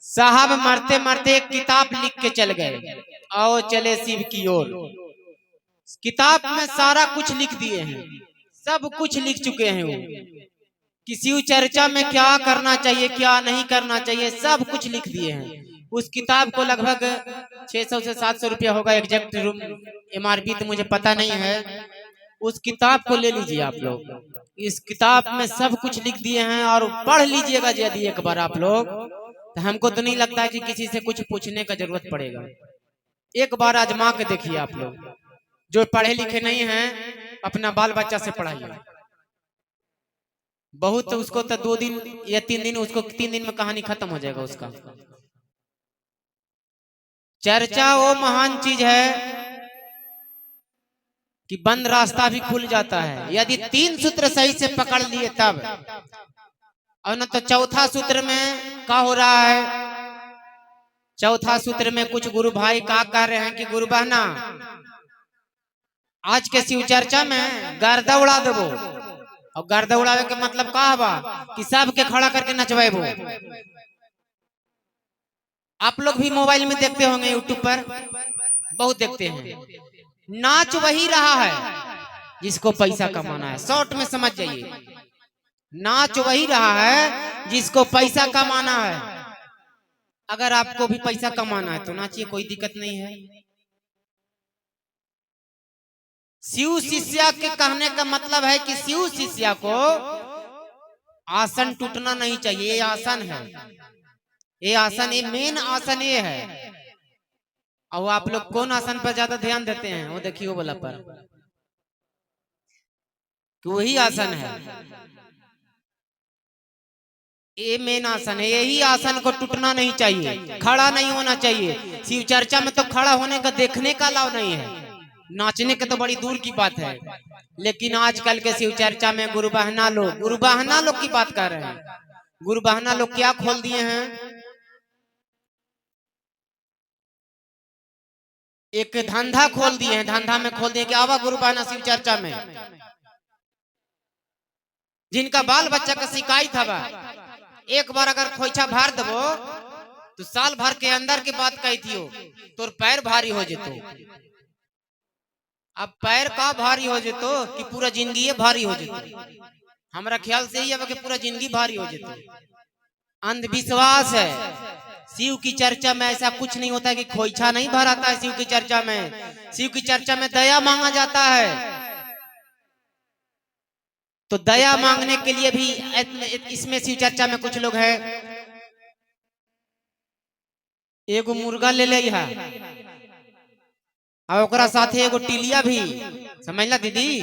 साहब मरते मरते एक किताब लिख के चल गए, आओ चले शिव की ओर। किताब में सारा कुछ लिख दिए हैं, सब कुछ लिख चुके हैं वो कि शिव चर्चा में क्या करना चाहिए क्या नहीं करना चाहिए, सब कुछ लिख दिए हैं। उस किताब को लगभग 600 से 700 रुपया होगा, एग्जैक्ट MRP तो मुझे पता नहीं है। उस किताब को ले लीजिए आप लोग, इस किताब में सब कुछ लिख दिए हैं और पढ़ लीजिएगा यदि एक बार आप लोग, तो हमको तो नहीं लगता है कि किसी से कुछ पूछने का जरूरत पड़ेगा। एक बार आजमा के देखिए आप लोग, जो पढ़े लिखे नहीं हैं अपना बाल बच्चा से पढ़ाइए। बहुत उसको तो 2 दिन या 3 दिन, उसको 3 दिन में कहानी खत्म हो जाएगा उसका। चर्चा वो महान चीज है कि बंद रास्ता भी खुल जाता है यदि 3 सूत्र सही से पकड़ लिए तब। और न तो चौथा सूत्र में क्या हो रहा है, चौथा सूत्र में कुछ गुरु भाई क्या कह रहे हैं कि गुरु बहना आज के शिव चर्चा में गर्दा उड़ा देवो। और गर्दा उड़ावे के मतलब का हवा कि सबके खड़ा करके नचवाबो। आप लोग भी मोबाइल में देखते होंगे, यूट्यूब पर बहुत देखते हैं। नाच वही रहा है जिसको पैसा कमाना है, शॉर्ट में समझ जाइए। नाच वही रहा है जिसको पैसा कमाना है। अगर आपको भी पैसा कमाना है तो नाचिए, कोई दिक्कत नहीं है। शिव शिष्या के कहने का मतलब है कि शिव शिष्या को आसन टूटना नहीं चाहिए। ये आसन है, ये आसन, ये मेन आसन ये है। और आप लोग कौन आसन पर ज्यादा ध्यान देते हैं, वो देखिए वो वाला पर, तो वही आसन है, ये मेन आसन है। यही आसन को टूटना नहीं चाहिए, खड़ा नहीं होना चाहिए। शिव चर्चा में तो खड़ा होने का देखने का अलाव नहीं है, नाचने के तो बड़ी दूर की बात है। लेकिन आजकल के शिव चर्चा में गुरु बहना लोग की बात कर रहे हैं। गुरु बहना लोग क्या खोल दिए हैं, एक धंधा खोल दिए हैं। धंधा में खोल दिए कि आवा गुरु बहना शिव चर्चा में। जिनका बाल बच्चा का शिकायत हवा, एक बार अगर खोइछा भार दबो तो साल भर के अंदर के बात कही थी हो, तो पैर भारी हो जेतो। अब पैर का भारी हो जेतो कि पूरा जिंदगी भारी हो जेतो। हमारा ख्याल से ही अब कि पूरा जिंदगी भारी हो जेतो। अंधविश्वास है। शिव की चर्चा में ऐसा कुछ नहीं होता है कि खोइछा नहीं भराता है। शिव की चर्चा में, शिव की चर्चा में दया मांगा जाता है। तो दया मांगने के लिए भी इसमें शिव चर्चा में कुछ लोग हैं, एगो मुर्गा ले ले और ओकरा साथे एगो टिलिया भी, समझला दीदी।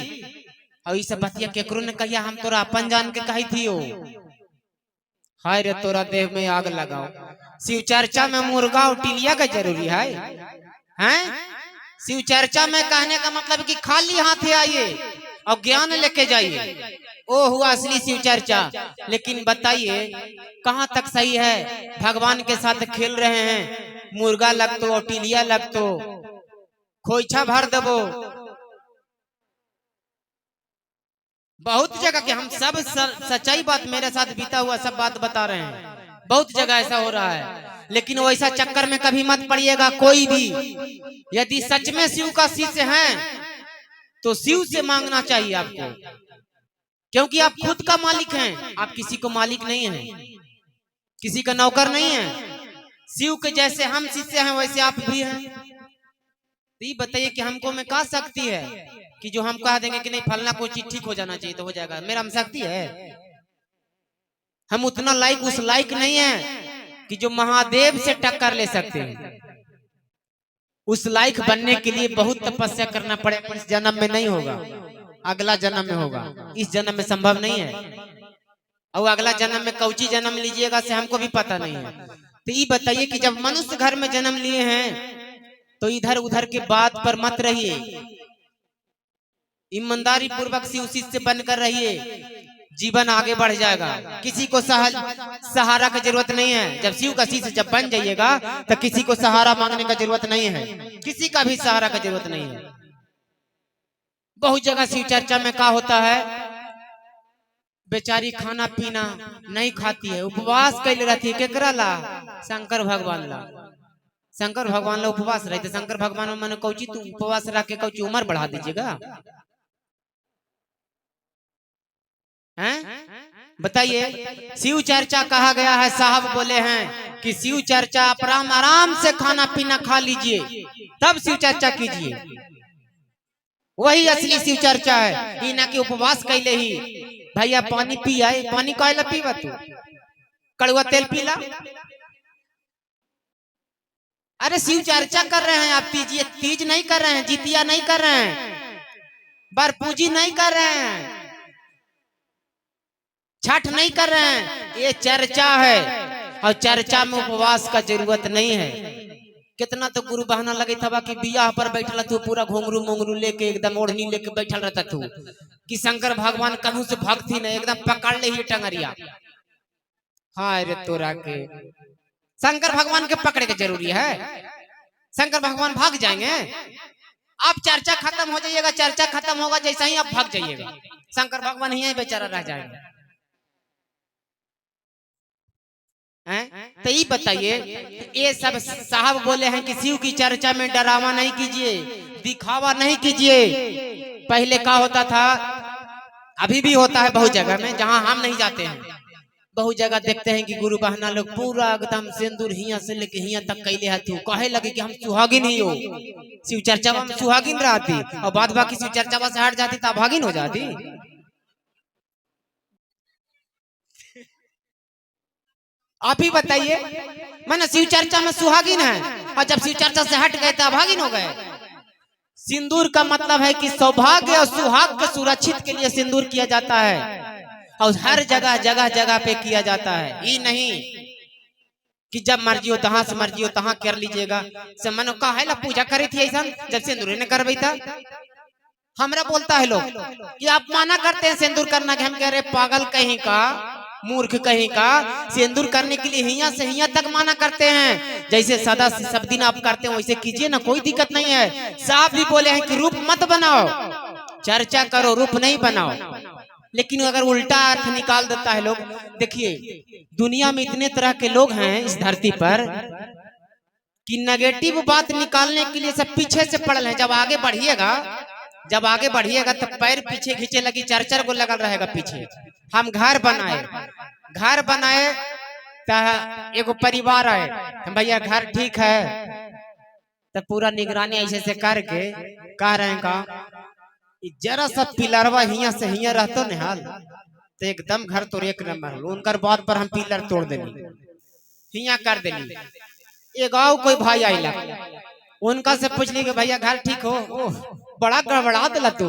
और ये सब बतिया केकरो ने कहिया, हम तोरा अपन जान के कही थी। हाय रे तोरा देह में आग लगाओ। शिव चर्चा में मुर्गा और टिलिया का जरूरी है हैं? शिव चर्चा में कहने का मतलब कि खाली हाथे आइए और ज्ञान लेके जाइए, वो हुआ असली शिव चर्चा। लेकिन बताइए कहां तक सही है? भगवान के साथ खेल रहे हैं, मुर्गा लगतो और टिलिया लगतो, खोइछा भर देबो। बहुत जगह के हम सब सच्चाई बात मेरे साथ बीता हुआ सब बात बता रहे हैं, बहुत जगह ऐसा हो रहा है। लेकिन वैसा चक्कर में कभी मत पड़िएगा कोई भी। यदि सच में शिव का शिष्य हैं तो शिव से मांगना चाहिए आपको, क्योंकि आप खुद का मालिक हैं। आप किसी को मालिक नहीं हैं, किसी का नौकर नहीं है। शिव के जैसे हम शिष्य हैं वैसे आप भी हैं। तो ये बताइए कि हमको में क्या शक्ति है कि जो हम कह देंगे कि नहीं फलना कोई चीज ठीक हो जाना चाहिए तो हो जाएगा? मेरा में शक्ति है? हम उतना लायक, उस लायक नहीं है कि जो महादेव से टक्कर ले सकते हैं। उस लायक बनने के लिए बहुत तपस्या करना पड़ेगा। इस जन्म में नहीं होगा, अगला जन्म में होगा। इस जन्म में संभव नहीं है। और अगला जन्म में कौची जन्म लीजिएगा से हमको भी पता नहीं है। तो ये बताइए कि जब मनुष्य घर में जन्म लिए हैं तो इधर उधर के बात पर मत रहिए, ईमानदारी पूर्वक शिव शिष्य बनकर रहिए, जीवन आगे बढ़ जाएगा। किसी को सहारा की जरूरत नहीं है। जब शिव का शिष्य जब बन जाइएगा तो किसी को सहारा मांगने का जरूरत नहीं है, किसी का भी सहारा का जरूरत नहीं है। बहुत जगह शिव चर्चा में क्या होता है, बेचारी खाना पीना नहीं खाती है, उपवास कैले रहती है। केकरा ला? शंकर भगवान ला। शंकर भगवान ला उपवास रहते। शंकर भगवान मैंने कौची तू उपवास रख के कौची उम्र बढ़ा दीजिएगा? हैं बताइए। शिव चर्चा कहा गया है, साहब बोले हैं कि शिव चर्चा अपराम आराम से खाना पीना खा लीजिए तब शिव चर्चा कीजिए, वही असली शिव चर्चा है। ये ना कि उपवास कैले ही भैया पानी पी आए, पानी काहे पीवा तू? कड़वा तेल पीला। अरे शिव चर्चा कर रहे हैं आप, तीज नहीं कर रहे हैं, जितिया नहीं कर रहे हैं, बार पूजी नहीं कर रहे हैं, छठ नहीं कर रहे हैं, ये चर्चा है। और चर्चा में उपवास का जरूरत नहीं है। कितना तो गुरु बहाना लगे था कि बियाह पर बैठल तू पूरा घोंगरू मोंगरू लेके एकदम ओढ़नी लेके बैठल रहता तू कि शंकर भगवान कहूं से भक्ति नहीं, एकदम पकड़ ले ही टंगरिया। हाय रे तोरा के, शंकर भगवान के पकड़े के जरूरी है? शंकर भगवान भाग जाएंगे? आप चर्चा खत्म हो जाइएगा, चर्चा खत्म होगा जैसा ही आप भाग जाइएगा, शंकर भगवान ही बेचारा रह जाएगा। तो ये बताइए, ये सब साहब बोले हैं कि शिव की चर्चा में डरावा नहीं कीजिए, दिखावा नहीं कीजिए। पहले क्या होता था, अभी भी होता है बहुत जगह में जहां हम नहीं जाते हैं, बहुत जगह देखते हैं कि गुरु बहना लोग पूरा एकदम सिंदूर हिया से लेके हिया तक कैले हाथी कहे लगे कि हम सुहागिन ही हो। शिव चर्चा में सुहागिन रहती और बाद बाकी शिव चर्चा से हट जाती तो भागिन हो जाती। आप ही बताइए, मैंने शिव चर्चा में सुहागिन है और जब शिव चर्चा से हट गए तो अभागिन हो गए। सिंदूर का मतलब है कि सौभाग्य और सुहाग सुरक्षित के लिए सिंदूर किया जाता है और हर जगह जगह जगह पे किया जाता है। ये नहीं कि जब मर्जी हो तहां से मर्जी हो तहां कर लीजिएगा। मनो का है ला पूजा करी थी ऐसा जब सिंदूर ने करवाई था। हमरा बोलता है लोग कि आप माना करते हैं सिंदूर करना, कि हम कह रहे पागल कहीं का, मूर्ख कहीं का, सिंदूर करने के लिए हिया से हिया तक माना करते हैं। जैसे सदा सब दिन आप करते हैं वैसे कीजिए ना, कोई दिक्कत नहीं है। साहब भी बोले हैं कि रूप मत बनाओ, चर्चा करो, रूप नहीं बनाओ। लेकिन अगर उल्टा अर्थ निकाल देता है लोग, देखिए दुनिया में इतने तरह के लोग हैं इस धरती पर कि नेगेटिव बात निकालने के लिए सब पीछे से पड़ल है। जब आगे बढ़िएगा तो पैर पीछे खींचे लगी, चर्चा को लगल रहेगा पीछे। हम घर बनाए तो एगो परिवार आए, भैया घर ठीक है, तो पूरा निगरानी ऐसे से करके कह रहे हैं का जरा सा पिलरवा हिया से हिया रहतो न हाल तो एकदम घर तो एक नंबर। उनकर बात पर हम पिलर तोड़ देनी, हिया कर देनी। एक गाँव कोई भाई आइला, उनका से पूछली कि भैया घर ठीक हो? ओह बड़ा गड़बड़ा दिला तू,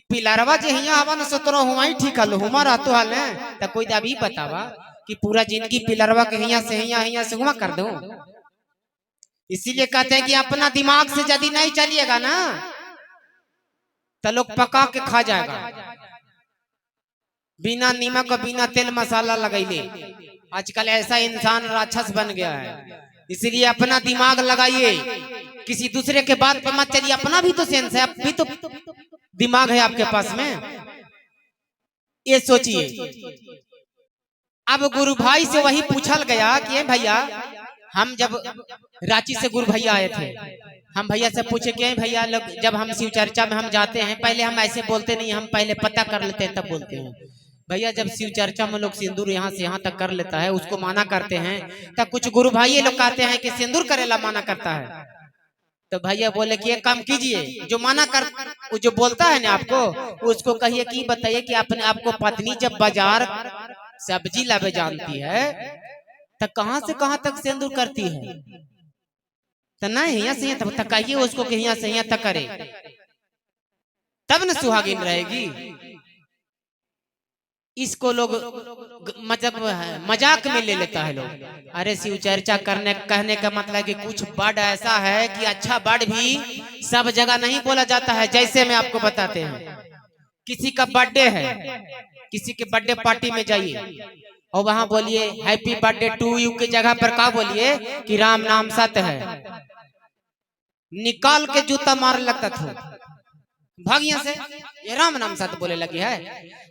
पिलरवा जे हिया आवा न सतरो हुआ ही ठीक हलो हुमा रहतो हाल है। तो कोई अभी बतावा कि पूरा जिंदगी पिलरवा के हिया से हुआ कर दूं? इसीलिए कहते हैं कि अपना दिमाग से यदि नहीं चलिएगा ना तो लोग पका के खा जाएगा, बिना नीमक और बिना तेल मसाला लगैले। आजकल ऐसा इंसान राक्षस बन गया है। इसलिए अपना दिमाग लगाइए, किसी दूसरे के बात पे मत चलिए। अपना भी तो सेंस है, भी तो दिमाग है आपके पास में, ये सोचिए। अब गुरु भाई से वही पूछल गया कि भैया हम जब रांची से गुरु भैया आए थे, हम भैया से पूछे कि भैया लोग जब हम शिव चर्चा में हम जाते हैं, पहले हम ऐसे बोलते नहीं, हम पहले पता कर लेते हैं तब बोलते हैं। भैया जब शिव चर्चा में लोग सिंदूर यहाँ से यहाँ तक कर लेता है उसको माना करते हैं, तब कुछ गुरु भाई लोग कहते हैं कि सिंदूर करेला माना करता है। तो भैया बोले कि एक काम कीजिए, जो माना कर वो जो बोलता है ना आपको, उसको कहिए कि बताइए कि अपने आपको पत्नी जब बाजार सब्जी लावे जानती है तो कहां से कहां तक सिंदूर करती है? तो नहीं यहाँ से तब तक कहिए उसको कि यहाँ से यहाँ तक करे, तब न सुहागिन रहेगी। इसको लोग मतलब मजाक में ले लेता है लोग। अरे शिव चर्चा करने कहने का मतलब कि कुछ वर्ड ऐसा है कि अच्छा वर्ड भी सब जगह नहीं बोला जाता है। जैसे मैं आपको बताते हैं, किसी का बर्थडे है, किसी के बर्थडे पार्टी में जाइए और वहां बोलिए हैप्पी बर्थडे टू यू की जगह पर क्या बोलिए कि राम नाम सत्य है। निकाल के जूता मार लगता था। भागिया से ये राम नाम सत्य बोले लगी है।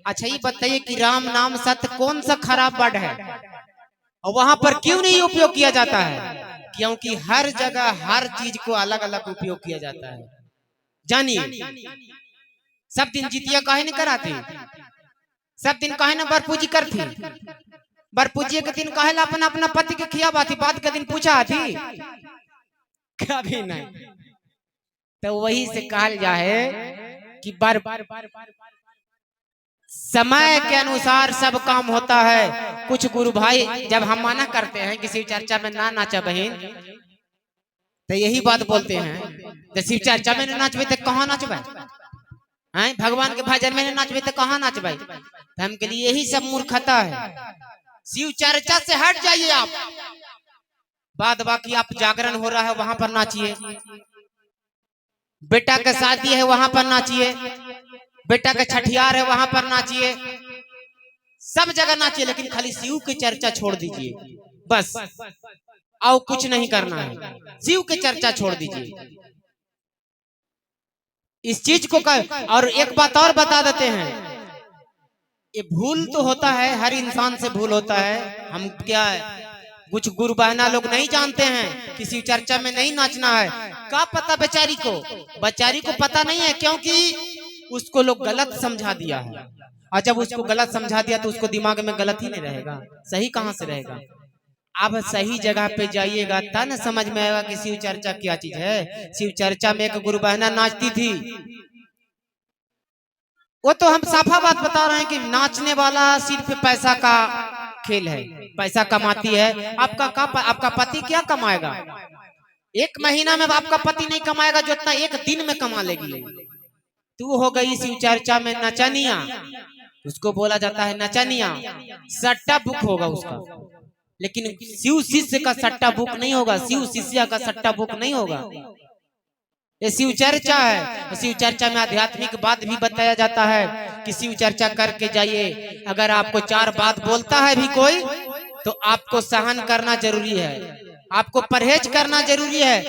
अच्छा ये बताइए कि राम नाम सत्य कौन सा खराब वर्ड है और वहां पर क्यों नहीं उपयोग किया जाता है? क्योंकि हर जगह हर चीज को अलग अलग उपयोग किया जाता है। जानिए, सब दिन जितिया काहे नहीं कराती, सब दिन काहे ना बरपूजी करती, बरपूजी के दिन काहे ला अपना अपना पति के खियावा थी, बाद के दिन पूछा थी कभी नहीं। तो वही से कहल जाए कि बार समय के अनुसार सब काम होता है। कुछ गुरु भाई जब हम मना करते हैं कि शिव चर्चा में ना नाचा बहन, तो यही बात बोलते हैं तो शिव चर्चा में ना नाचबे तो कहाँ नाचबे, हैं भगवान के भजन में ना नाचबे तो कहाँ नाचबे। तो हम के लिए यही सब मूर्खता है। शिव चर्चा से हट जाइए आप, बाद बाकी आप जागरण हो रहा है वहां पर नाचिए, बेटा का शादी है वहां पर नाचिए, बेटा का छठियार है वहां पर नाचिए, सब जगह नाचिए, लेकिन खाली शिव की चर्चा छोड़ दीजिए बस, और कुछ नहीं करना है। शिव की चर्चा छोड़ दीजिए इस चीज को कर। और एक बात और बता देते हैं, ये भूल तो होता है, हर इंसान से भूल होता है। हम क्या कुछ गुरु बहना लोग नहीं जानते हैं कि शिव चर्चा में नहीं नाचना है। क्या पता बेचारी को पता नहीं है, क्योंकि उसको लोग गलत समझा दिया है। और जब उसको गलत समझा दिया तो उसको दिमाग में गलत ही नहीं रहेगा, सही कहाँ से रहेगा। आप सही जगह पे जाइएगा तब न समझ में आएगा कि शिव चर्चा क्या चीज है। शिव चर्चा में एक गुरु बहना नाचती थी, वो तो हम साफा बात बता रहे हैं कि नाचने वाला सिर्फ पैसा का खेल है, पैसा कमाती है। आपका पति क्या कमाएगा? एक महीना में आपका पति नहीं कमाएगा जो इतना एक दिन में कमा लेगी। तू हो गई शिव चर्चा में नचनिया, उसको बोला जाता है नचनिया, सट्टा बुक होगा उसका। लेकिन शिव शिष्य का सट्टा बुक नहीं होगा, शिव शिष्य का सट्टा बुक नहीं होगा। ये शिव चर्चा है। शिव चर्चा में आध्यात्मिक बात भी बताया जाता है कि शिव चर्चा करके जाइए। अगर आपको चार बात बोलता है भी कोई तो आपको सहन करना जरूरी है, आपको परहेज करना जरूरी है।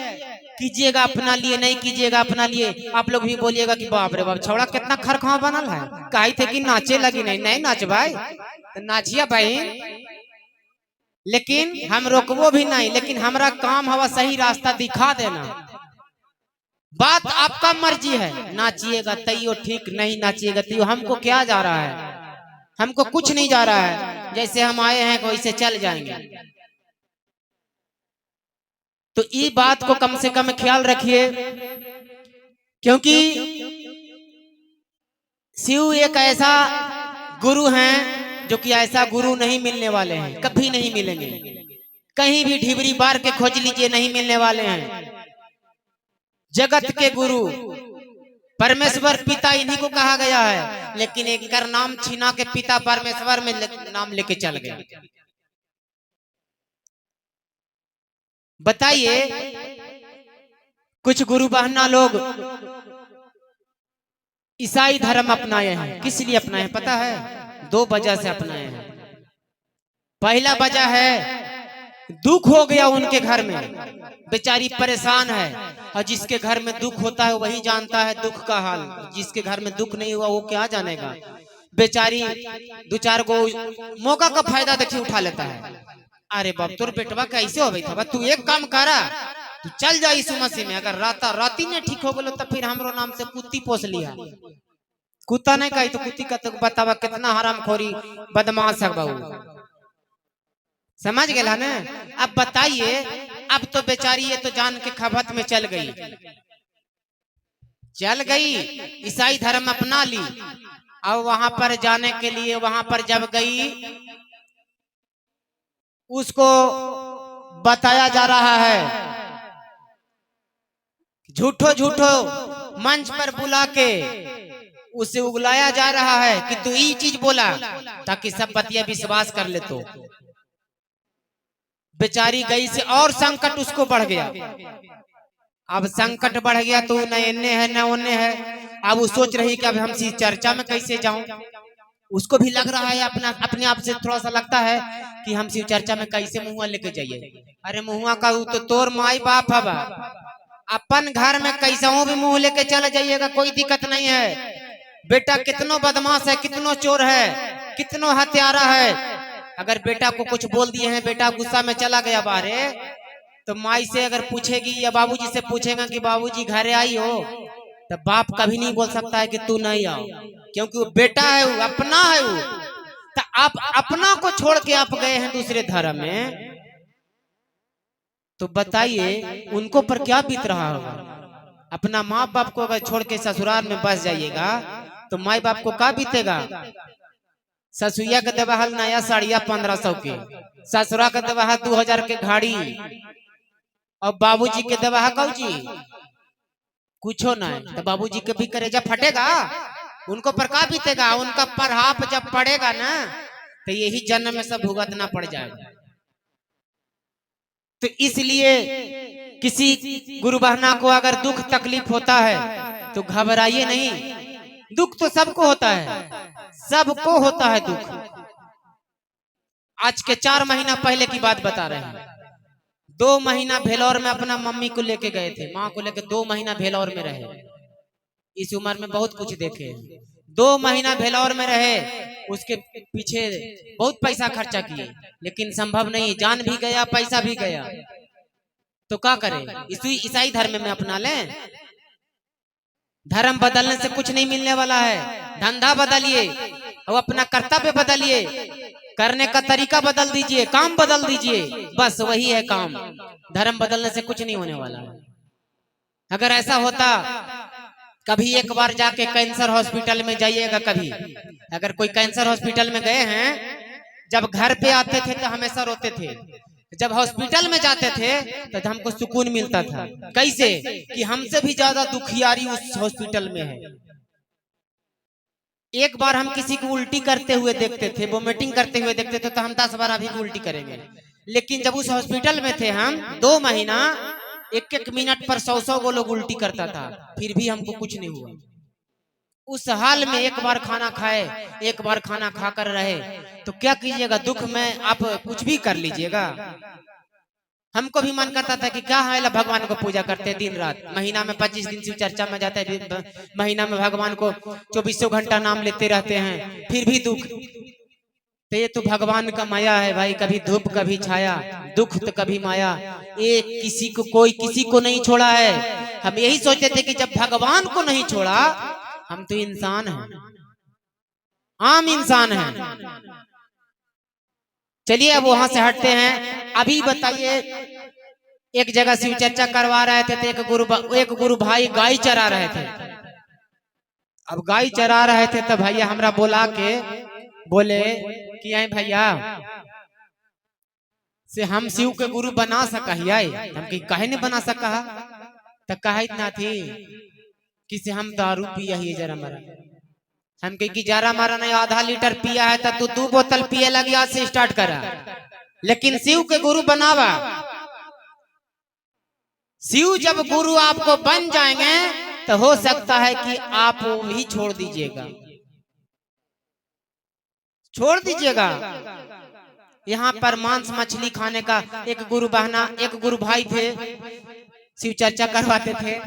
कीजिएगा अपना लिए, नहीं कीजिएगा अपना लिए। आप लोग भी बोलिएगा कि बाप रे बाप छौड़ा कितना खरखा बनल है, कही थे कि नाचे लगी, नहीं नाच भाई तो नाचिया बहन, लेकिन हम रोकबो भी नहीं। लेकिन हमारा काम हवा सही रास्ता दिखा देना। बात आपका मर्जी है, नाचिएगा तैयो ठीक, नहीं नाचिएगा तैयो हमको क्या जा रहा है, हमको कुछ नहीं जा रहा है। जैसे हम आए हैं वैसे चल जाएंगे। तो ये बात को कम से कम ख्याल रखिए, क्योंकि शिव एक ऐसा गुरु हैं जो कि ऐसा गुरु नहीं मिलने वाले हैं, कभी नहीं मिलेंगे। कहीं भी ढिबरी बार के खोज लीजिए, नहीं मिलने वाले हैं। जगत के गुरु परमेश्वर पिता इन्हीं को कहा गया है, लेकिन एक कर नाम छीना के पिता परमेश्वर में नाम लेके चल गया। बताइए, कुछ गुरु बहना लोग ईसाई धर्म अपनाए हैं। किस लिए अपनाए हैं पता है? दो वजह से अपनाए हैं। पहला वजह है दुख हो गया उनके घर में, बेचारी परेशान है, और जिसके घर में दुख होता है वही जानता है दुख का हाल। जिसके घर में दुख नहीं हुआ वो क्या जानेगा। बेचारी दो चार गो मौका का फायदा देखिए उठा लेता है। अरे बाप तोर बेटवा कैसे हो था, तू एक काम करा, तू चल जा इस मसीह में। अगर राती ने ठीक हो गलो तो फिर हमरो नाम से कुत्ती पोस लिया। कुत्ता नहीं कही तो कुत्ती का तो बतावा कितना हरामखोरी बदमाश है बहू, समझ गया ना। अब बताइए, अब तो बेचारी ये तो जान के खबत में चल गई, ईसाई धर्म अपना ली। और वहां पर जाने के लिए, वहां पर जब गई उसको बताया जा रहा है, झूठो झूठो मंच पर बुला के उसे उगलाया जा रहा है कि तू ये चीज बोला, ताकि सब बतिया विश्वास कर ले। तो बेचारी गई से और संकट उसको बढ़ गया। अब संकट बढ़ गया तो न इन्ने है न उन्ने है। अब वो सोच रही कि अब हम इस चर्चा में कैसे जाऊं। उसको भी लग रहा है, अपने आप से थोड़ा सा लगता है कि हम शिव चर्चा में कैसे मुहुआ लेके जाइए। अरे मुहुआ का तो तोर माई बाप हवा, अपन घर में कैसा भी मुंह लेके चले जाइएगा, कोई दिक्कत नहीं है। बेटा कितनो बदमाश है, कितनो चोर है, कितनो हत्यारा है, अगर बेटा को कुछ बोल दिए हैं, बेटा गुस्सा में चला गया बाहर, तो माई से अगर पूछेगी या बाबूजी से पूछेगा कि बाबूजी घरे आई हो, तो बाप कभी नहीं बोल सकता है कि तू नहीं आओ, क्योंकि वो बेटा है, वो अपना है। वो तो आप अपना को छोड़ के आप गए हैं दूसरे धर्म में, तो बताइए उनको पर क्या बीत रहा होगा। अपना माँ बाप को अगर छोड़ के ससुराल में बस जाइएगा तो माई बाप को क्या बीतेगा। ससुइया के देवाहल नया साड़िया 1500 के, ससुरा के देवाहा 2000 के घाड़ी, और बाबूजी के देवाहा कौची कुछो नहीं, तो बाबूजी के भी करेजा फटेगा, उनको पर का बीतेगा। उनका प्रभाव जब पड़ेगा ना तो यही जन्म में सब भुगतना पड़ जाएगा। तो इसलिए किसी गुरु बहना को अगर दुख तकलीफ होता है तो घबराइए नहीं। दुख तो सबको होता है, सबको होता है दुख। आज के 4 महीना पहले की बात बता रहे हैं। 2 महीना भेलौर में अपना मम्मी को लेके गए थे, माँ को लेके 2 महीना भेलौर में रहे। इस उम्र में बहुत कुछ देखे, 2 महीना भेलौर में रहे, उसके पीछे बहुत पैसा खर्चा किए, लेकिन संभव नहीं, जान भी गया पैसा भी गया। तो क्या करें, ईसाई धर्म में अपना लें। धर्म बदलने से कुछ नहीं मिलने वाला है। धंधा बदलिए और अपना कर्तव्य बदलिए, करने का तरीका बदल दीजिए, काम बदल दीजिए, बस वही है काम। धर्म बदलने से कुछ नहीं होने वाला है। अगर ऐसा होता, कभी एक बार जाके कैंसर हॉस्पिटल में जाइएगा। कभी अगर कोई कैंसर हॉस्पिटल में गए हैं, जब घर पे आते थे तो हमेशा रोते थे, जब हॉस्पिटल में जाते थे तो हमको सुकून मिलता था। कैसे कि हमसे भी ज्यादा दुखियारी उस हॉस्पिटल में है। एक बार हम किसी को उल्टी करते हुए देखते थे, वोमिटिंग करते हुए देखते थे, तो हम 10 बार अभी भी उल्टी करेंगे। लेकिन जब उस हॉस्पिटल में थे हम 2 महीना, 1-1 मिनट पर 100-100 को लोग उल्टी करता था, फिर भी हमको कुछ नहीं हुआ। उस हाल में एक बार खाना खाए, एक बार खाना खाकर रहे, तो क्या कीजिएगा, दुख में आप कुछ भी कर लीजिएगा। हमको भी मन करता था कि क्या है, भगवान को पूजा करते दिन रात, महीना में 25 दिन शिव चर्चा में जाते हैं, महीना में भगवान को 24 घंटा नाम लेते रहते हैं, फिर भी दुख। तो ये तो भगवान का माया है भाई, कभी धूप कभी छाया, दुख तो कभी माया। एक किसी को, कोई किसी को नहीं छोड़ा है। हम यही सोचते थे कि जब भगवान को नहीं छोड़ा, हम तो इंसान हैं, आम इंसान हैं। चलिए अब वहां से हटते हैं। अभी बताइए, एक जगह शिव चर्चा करवा रहे थे तो एक गुरु भाई गाय चरा रहे थे। अब गाय चरा रहे थे तो भैया हमरा बुला के बोले कि आई भैया से हम शिव के गुरु बना सका है। हम कहे नहीं बना सका, तो कहा इतना थी कि से हम दारू पिया ही जरा मरा। हम कही कि जरा मारा नहीं, आधा लीटर पिया है तो तू 2 बोतल पिए लगी, आज से स्टार्ट करा। लेकिन शिव के गुरु बनावा, शिव जब गुरु आपको बन जाएंगे तो हो सकता है कि आप वो भी छोड़ दीजिएगा, छोड़ दीजिएगा। यहाँ पर मांस मछली खाने का एक गुरु बहना, एक गुरु भाई थे, शिव चर्चा करवाते थे,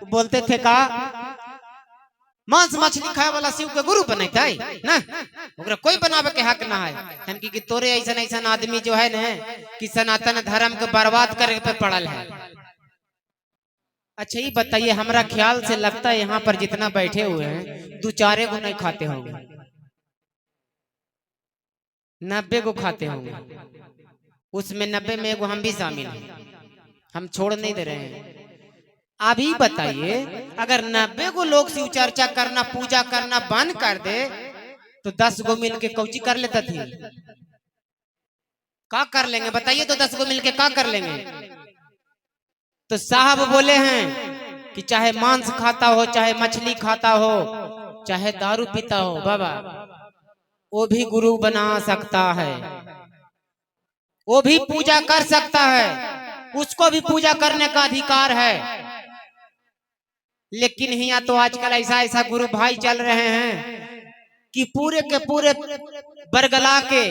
बोलते थे का मांस मछली खाए वाला शिव के गुरु बनता है ना, ओकरा कोई बनावे के हक ना है। हम कि तोरे ऐसा आदमी जो है ना कि सनातन धर्म के बर्बाद करे पे पड़ल है। अच्छा ये बताइए, हमारा ख्याल से लगता है यहाँ पर जितना बैठे हुए हैं 2-4 को नहीं खाते होंगे, 90 को खाते होंगे, उसमें 90 में एगो हम भी शामिल हैं, हम छोड़ नहीं दे रहे हैं। अभी बताइए, अगर 90 को लोग शिव चर्चा करना, पूजा करना बंद कर दे तो 10 को मिलके कौची कर लेता थी, क्या कर लेंगे बताइए। तो 10 को मिलके क्या कर लेंगे। तो साहब बोले हैं कि चाहे मांस खाता हो, चाहे मछली खाता हो, चाहे दारू पीता हो, बाबा वो भी गुरु बना सकता है, वो भी पूजा कर सकता है, उसको भी पूजा करने का अधिकार है। लेकिन यहाँ तो आजकल ऐसा गुरु भाई चल रहे हैं कि पूरे के पूरे बरगला के,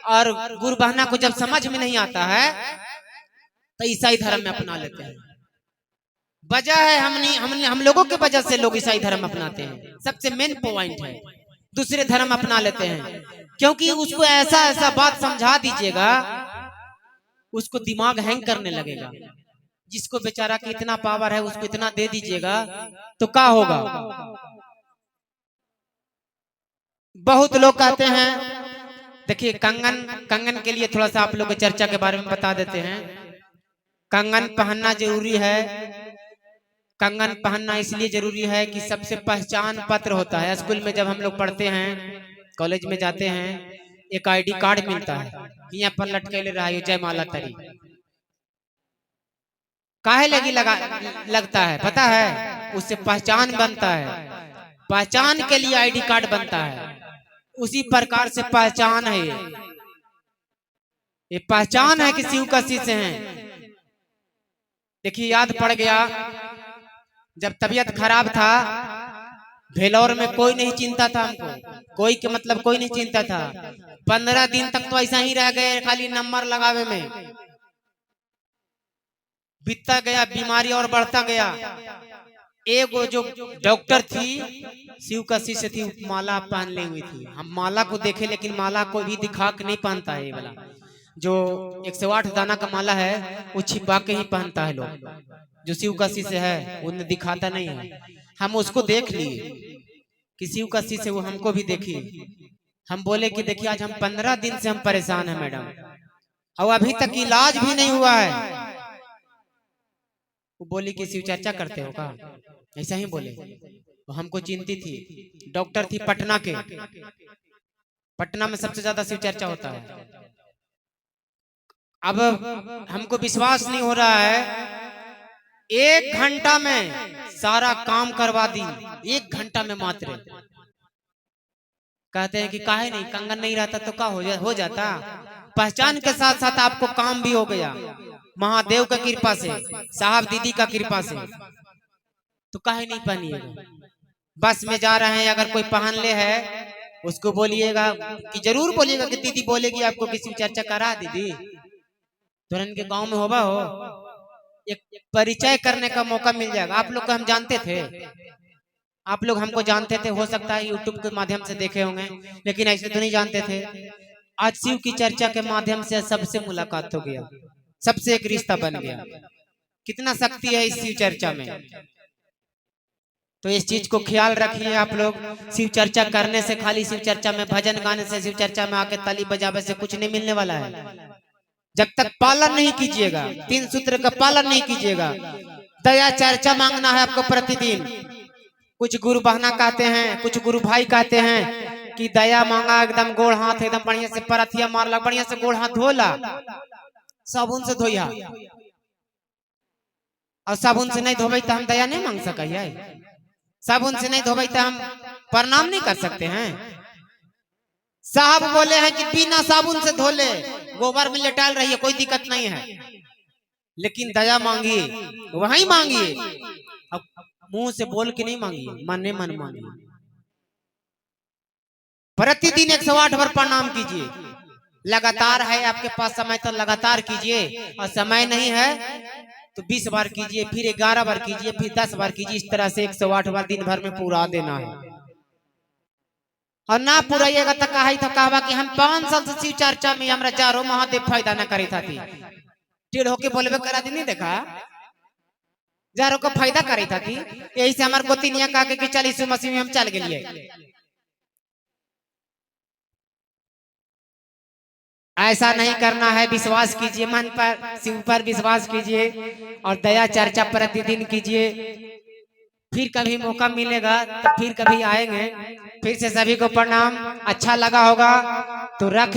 और गुरु बहना को जब समझ में नहीं आता है तो ईसाई धर्म में अपना लेते हैं। वजह है हम लोगों के वजह से लोग ईसाई धर्म अपनाते हैं, सबसे मेन पॉइंट है। दूसरे धर्म अपना लेते हैं क्योंकि उसको ऐसा ऐसा बात समझा दीजिएगा, उसको दिमाग हैंग करने लगेगा। जिसको बेचारा की इतना पावर है उसको इतना दे दीजिएगा तो क्या होगा। बहुत लोग कहते हैं, देखिए कंगन के लिए थोड़ा सा आप लोग चर्चा के बारे में बता देते हैं। कंगन पहनना जरूरी है। कंगन पहनना इसलिए जरूरी है कि सबसे पहचान पत्र होता है। स्कूल में जब हम लोग पढ़ते हैं, कॉलेज में जाते हैं, एक आईडी कार्ड मिलता है, यहाँ पर लटके ले रहा है जयमाला तरी। काहे लगी लगता है पता है? उससे पहचान बनता है। पहचान के लिए आईडी कार्ड बनता है। उसी प्रकार से पहचान है ये पहचान है कि शिव का शिष्य हैं। देखिए याद पड़ गया, जब तबीयत खराब था भेलौर में, कोई नहीं चिंता था हमको, कोई के मतलब कोई नहीं चिंता था। 15 दिन तक तो ऐसा ही रह गए, खाली नंबर लगावे में बीतता गया, बीमारी और बढ़ता गया। एक वो जो डॉक्टर थी, शिव का शिष्य थी, माला पहन ली हुई थी। हम माला को देखे लेकिन माला को भी दिखा के नहीं पहनता है। ये वाला जो 108 दाना का माला है वो छिपा के ही पहनता है लोग। जो शिव का शिष्य है उन्हें दिखाता नहीं है। हम उसको देख लिए कि शिव का शिष्य, वो हमको भी देखी। हम बोले कि देखिए आज हम 15 दिन से हम परेशान हैं मैडम, और अभी तक इलाज भी नहीं हुआ है। वो बोली कि शिव चर्चा करते हो का? ऐसा ही बोले। तो हमको चिंतित थी। डॉक्टर थी पटना के, पटना में सबसे ज्यादा शिव चर्चा होता है। अब हमको विश्वास नहीं हो रहा है, 1 घंटा में सारा काम करवा दी, 1 घंटा में मात्र। कहते हैं कि काहे नहीं, कंगन नहीं रहता तो क्या हो जाता। पहचान के साथ साथ आपको काम भी हो गया, महादेव का कृपा से, साहब दीदी का कृपा से, तो काहे नहीं पहनिएगा। बस में जा रहे हैं, अगर कोई पहन ले है उसको बोलिएगा कि जरूर बोलिएगा कि दीदी बोलेगी आपको किसी चर्चा करा दीदी, तुरंत के गांव में होगा हो, एक परिचय करने का मौका मिल जाएगा। आप लोग को हम जानते थे, आप लोग हमको जानते थे, हो सकता है यूट्यूब के माध्यम से देखे होंगे, लेकिन ऐसे तो नहीं जानते थे। आज शिव की चर्चा के माध्यम से सबसे मुलाकात हो गया, सबसे एक रिश्ता बन गया। कितना शक्ति है इस शिव चर्चा में। तो इस चीज को ख्याल रखिए आप लोग। शिव चर्चा करने से, खाली शिव चर्चा में भजन गाने से, शिव चर्चा में आके ताली बजावे से कुछ नहीं मिलने वाला है। जब तक पालन नहीं कीजिएगा, 3 सूत्र का पालन नहीं कीजिएगा। दया चर्चा मांगना है आपको प्रतिदिन। कुछ गुरु बहना कहते हैं, कुछ गुरु भाई कहते हैं कि दया मांगा, एकदम गोड़ हाथ एकदम बढ़िया से परथिया मारला, बढ़िया से गोड़ हाथ धोला, साबुन से धोया। और साबुन से नहीं धोबे तो हम दया नहीं मांग सके। साबुन से नहीं धोबे तो हम प्रणाम नहीं कर सकते हैं। साहब बोले हैं कि बिना साबुन से धो ले, गोबर में लेटाल रही है, कोई दिक्कत नहीं है, लेकिन दया मांगिए, वहीं मांगिए। अब मुंह से बोल के नहीं मांगिए, मन मन मांगिए। प्रतिदिन 108 बार प्रणाम कीजिए। लगातार है आपके पास समय तो लगातार कीजिए, और समय नहीं है तो 20 बार कीजिए, फिर 11 बार कीजिए, फिर 10 बार कीजिए। इस तरह से 108 बार दिन भर में पूरा देना है। और ना पुराइएगा तो कहवा कि हम 5 साल से शिव चर्चा में हमरा चारों महादेव फायदा ना करी था। टेढ़ होके बोलबे करा दी, नहीं देखा जारो को फायदा करी था। यही से हमारे गोतिनिया कहा कि 40 मसीह में हम चल गए। ऐसा नहीं करना है। विश्वास कीजिए, मन पर, शिव पर विश्वास कीजिए, और दया चर्चा प्रतिदिन कीजिए। फिर कभी मौका मिलेगा तो फिर कभी आएंगे। फिर से सभी को प्रणाम। अच्छा लगा होगा तो रख